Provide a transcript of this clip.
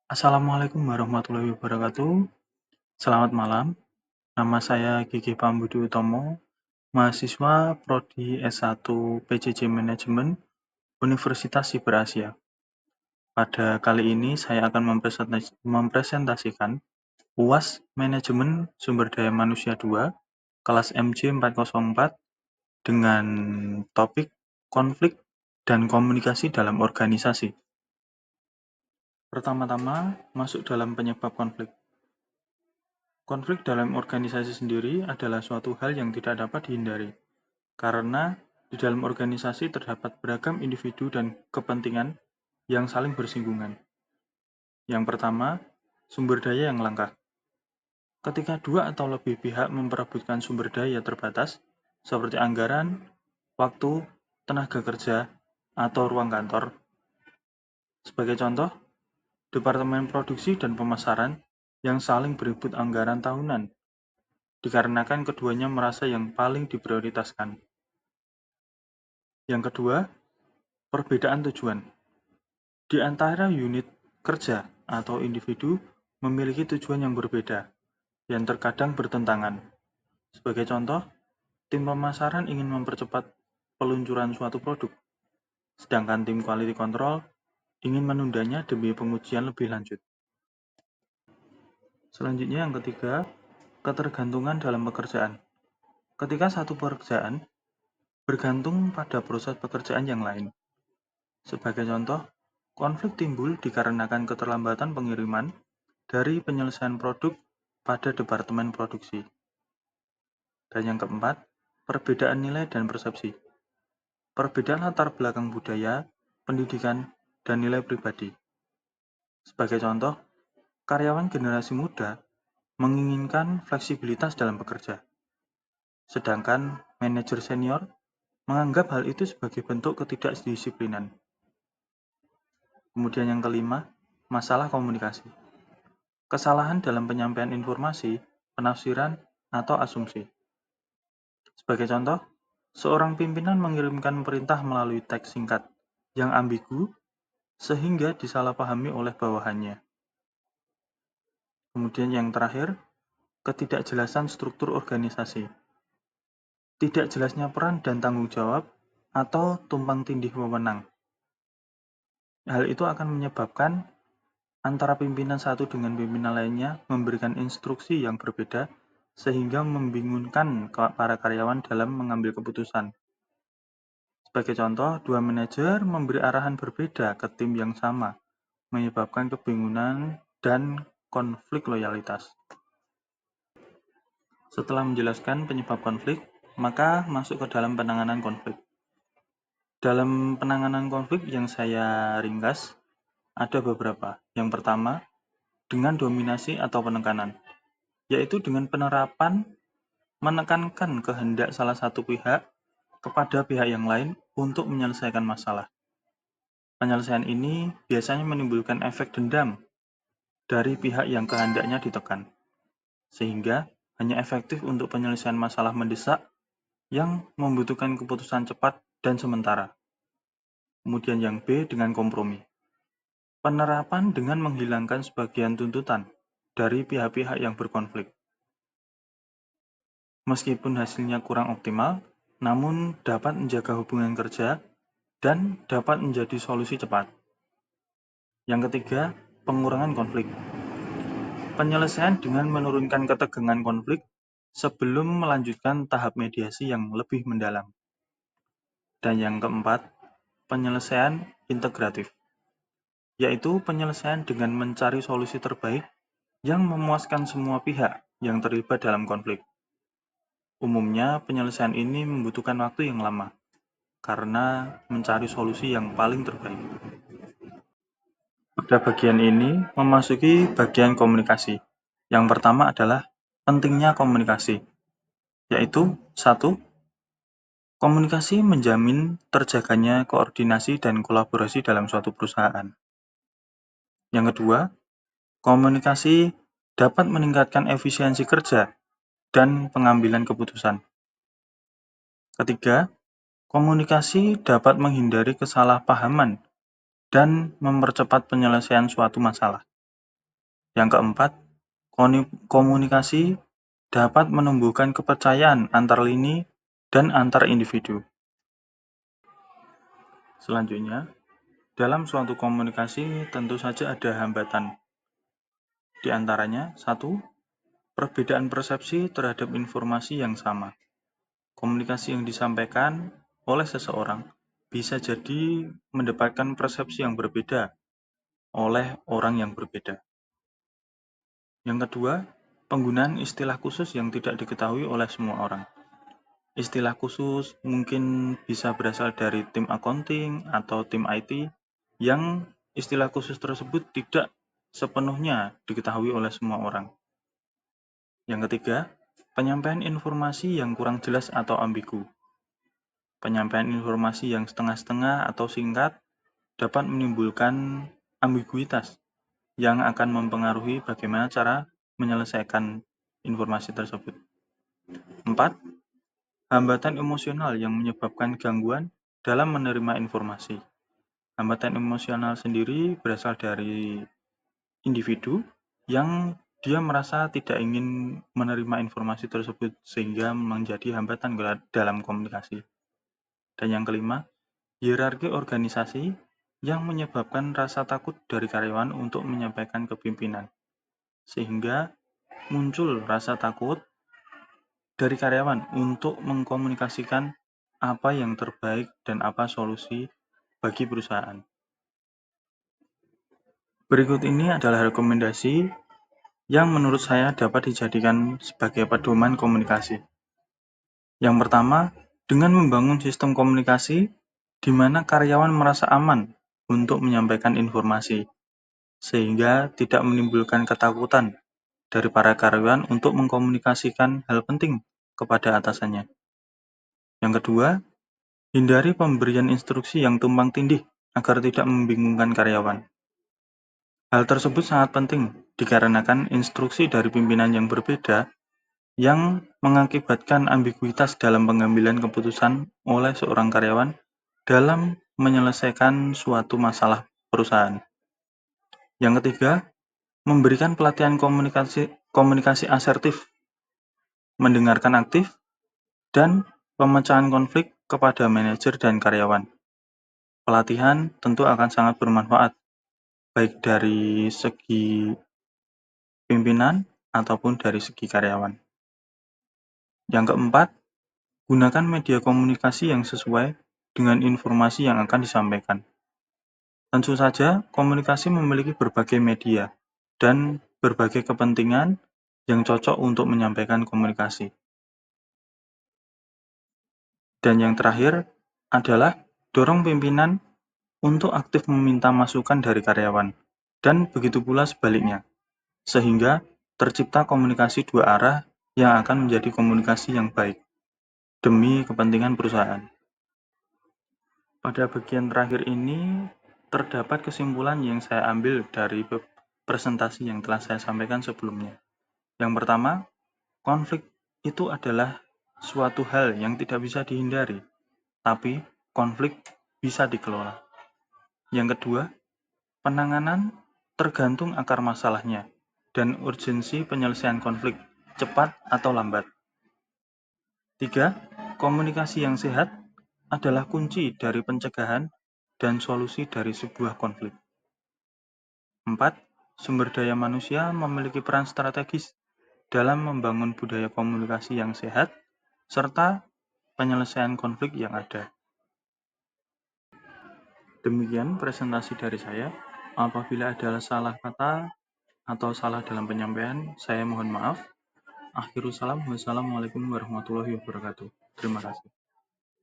Assalamualaikum warahmatullahi wabarakatuh. Selamat malam. Nama saya Gigi Pambudi Utomo, mahasiswa Prodi S1 PJJ Manajemen Universitas Siber Asia. Pada kali ini saya akan mempresentasikan UAS Manajemen Sumber Daya Manusia 2, kelas MJ 404 dengan topik konflik dan komunikasi dalam organisasi. Pertama-tama, masuk dalam penyebab konflik. Konflik dalam organisasi sendiri adalah suatu hal yang tidak dapat dihindari, karena di dalam organisasi terdapat beragam individu dan kepentingan yang saling bersinggungan. Yang pertama, sumber daya yang langka. Ketika dua atau lebih pihak memperebutkan sumber daya terbatas, seperti anggaran, waktu, tenaga kerja, atau ruang kantor. Sebagai contoh, Departemen Produksi dan Pemasaran yang saling berebut anggaran tahunan, dikarenakan keduanya merasa yang paling diprioritaskan. Yang kedua, perbedaan tujuan. Di antara unit kerja atau individu memiliki tujuan yang berbeda, yang terkadang bertentangan. Sebagai contoh, tim pemasaran ingin mempercepat peluncuran suatu produk, sedangkan tim quality control ingin menundanya demi pengujian lebih lanjut. Selanjutnya yang ketiga, ketergantungan dalam pekerjaan. Ketika satu pekerjaan bergantung pada proses pekerjaan yang lain. Sebagai contoh, konflik timbul dikarenakan keterlambatan pengiriman dari penyelesaian produk pada departemen produksi. Dan yang keempat, perbedaan nilai dan persepsi. Perbedaan latar belakang budaya, pendidikan, dan nilai pribadi. Sebagai contoh, karyawan generasi muda menginginkan fleksibilitas dalam bekerja, sedangkan manajer senior menganggap hal itu sebagai bentuk ketidakdisiplinan. Kemudian yang kelima, masalah komunikasi. Kesalahan dalam penyampaian informasi, penafsiran, atau asumsi. Sebagai contoh, seorang pimpinan mengirimkan perintah melalui teks singkat yang ambigu sehingga disalahpahami oleh bawahannya. Kemudian yang terakhir, ketidakjelasan struktur organisasi. Tidak jelasnya peran dan tanggung jawab atau tumpang tindih wewenang. Hal itu akan menyebabkan antara pimpinan satu dengan pimpinan lainnya memberikan instruksi yang berbeda sehingga membingungkan para karyawan dalam mengambil keputusan. Sebagai contoh, dua manajer memberi arahan berbeda ke tim yang sama, menyebabkan kebingungan dan konflik loyalitas. Setelah menjelaskan penyebab konflik, maka masuk ke dalam penanganan konflik. Dalam penanganan konflik yang saya ringkas, ada beberapa. Yang pertama, dengan dominasi atau penekanan, yaitu dengan penerapan menekankan kehendak salah satu pihak kepada pihak yang lain untuk menyelesaikan masalah. Penyelesaian ini biasanya menimbulkan efek dendam dari pihak yang kehendaknya ditekan, sehingga hanya efektif untuk penyelesaian masalah mendesak yang membutuhkan keputusan cepat dan sementara. Kemudian yang B dengan kompromi. Penerapan dengan menghilangkan sebagian tuntutan dari pihak-pihak yang berkonflik. Meskipun hasilnya kurang optimal, namun dapat menjaga hubungan kerja dan dapat menjadi solusi cepat. Yang ketiga, pengurangan konflik. Penyelesaian dengan menurunkan ketegangan konflik sebelum melanjutkan tahap mediasi yang lebih mendalam. Dan yang keempat, penyelesaian integratif, yaitu penyelesaian dengan mencari solusi terbaik yang memuaskan semua pihak yang terlibat dalam konflik. Umumnya, penyelesaian ini membutuhkan waktu yang lama, karena mencari solusi yang paling terbaik. Pada bagian ini, memasuki bagian komunikasi. Yang pertama adalah pentingnya komunikasi, yaitu 1. Komunikasi menjamin terjaganya koordinasi dan kolaborasi dalam suatu perusahaan. Yang kedua, komunikasi dapat meningkatkan efisiensi kerja dan pengambilan keputusan. Ketiga, komunikasi dapat menghindari kesalahpahaman dan mempercepat penyelesaian suatu masalah. Yang keempat, komunikasi dapat menumbuhkan kepercayaan antar lini dan antar individu. Selanjutnya, dalam suatu komunikasi tentu saja ada hambatan. Di antaranya, 1. Perbedaan persepsi terhadap informasi yang sama. Komunikasi yang disampaikan oleh seseorang bisa jadi mendapatkan persepsi yang berbeda oleh orang yang berbeda. Yang kedua, penggunaan istilah khusus yang tidak diketahui oleh semua orang. Istilah khusus mungkin bisa berasal dari tim accounting atau tim IT yang istilah khusus tersebut tidak sepenuhnya diketahui oleh semua orang. Yang ketiga, penyampaian informasi yang kurang jelas atau ambigu. Penyampaian informasi yang setengah-setengah atau singkat dapat menimbulkan ambiguitas yang akan mempengaruhi bagaimana cara menyelesaikan informasi tersebut. 4. Hambatan emosional yang menyebabkan gangguan dalam menerima informasi. Hambatan emosional sendiri berasal dari individu yang dia merasa tidak ingin menerima informasi tersebut sehingga menjadi hambatan dalam komunikasi. Dan yang kelima, hierarki organisasi yang menyebabkan rasa takut dari karyawan untuk menyampaikan ke pimpinan, sehingga muncul rasa takut dari karyawan untuk mengkomunikasikan apa yang terbaik dan apa solusi bagi perusahaan. Berikut ini adalah rekomendasi yang menurut saya dapat dijadikan sebagai pedoman komunikasi. Yang pertama, dengan membangun sistem komunikasi di mana karyawan merasa aman untuk menyampaikan informasi, sehingga tidak menimbulkan ketakutan dari para karyawan untuk mengkomunikasikan hal penting kepada atasannya. Yang kedua, hindari pemberian instruksi yang tumpang tindih agar tidak membingungkan karyawan. Hal tersebut sangat penting dikarenakan instruksi dari pimpinan yang berbeda yang mengakibatkan ambiguitas dalam pengambilan keputusan oleh seorang karyawan dalam menyelesaikan suatu masalah perusahaan. Yang ketiga, memberikan pelatihan komunikasi asertif, mendengarkan aktif, dan pemecahan konflik kepada manajer dan karyawan. Pelatihan tentu akan sangat bermanfaat, baik dari segi pimpinan ataupun dari segi karyawan. Yang keempat, gunakan media komunikasi yang sesuai dengan informasi yang akan disampaikan. Tentu saja, komunikasi memiliki berbagai media dan berbagai kepentingan yang cocok untuk menyampaikan komunikasi. Dan yang terakhir adalah dorong pimpinan untuk aktif meminta masukan dari karyawan, dan begitu pula sebaliknya, sehingga tercipta komunikasi dua arah yang akan menjadi komunikasi yang baik demi kepentingan perusahaan. Pada bagian terakhir ini, terdapat kesimpulan yang saya ambil dari presentasi yang telah saya sampaikan sebelumnya. Yang pertama, konflik itu adalah suatu hal yang tidak bisa dihindari, tapi konflik bisa dikelola. Yang kedua, penanganan tergantung akar masalahnya dan urgensi penyelesaian konflik, cepat atau lambat. 3. Komunikasi yang sehat adalah kunci dari pencegahan dan solusi dari sebuah konflik. 4. Sumber daya manusia memiliki peran strategis dalam membangun budaya komunikasi yang sehat serta penyelesaian konflik yang ada. Demikian presentasi dari saya. Apabila ada salah kata atau salah dalam penyampaian, saya mohon maaf. Akhirul salam, wassalamualaikum warahmatullahi wabarakatuh. Terima kasih.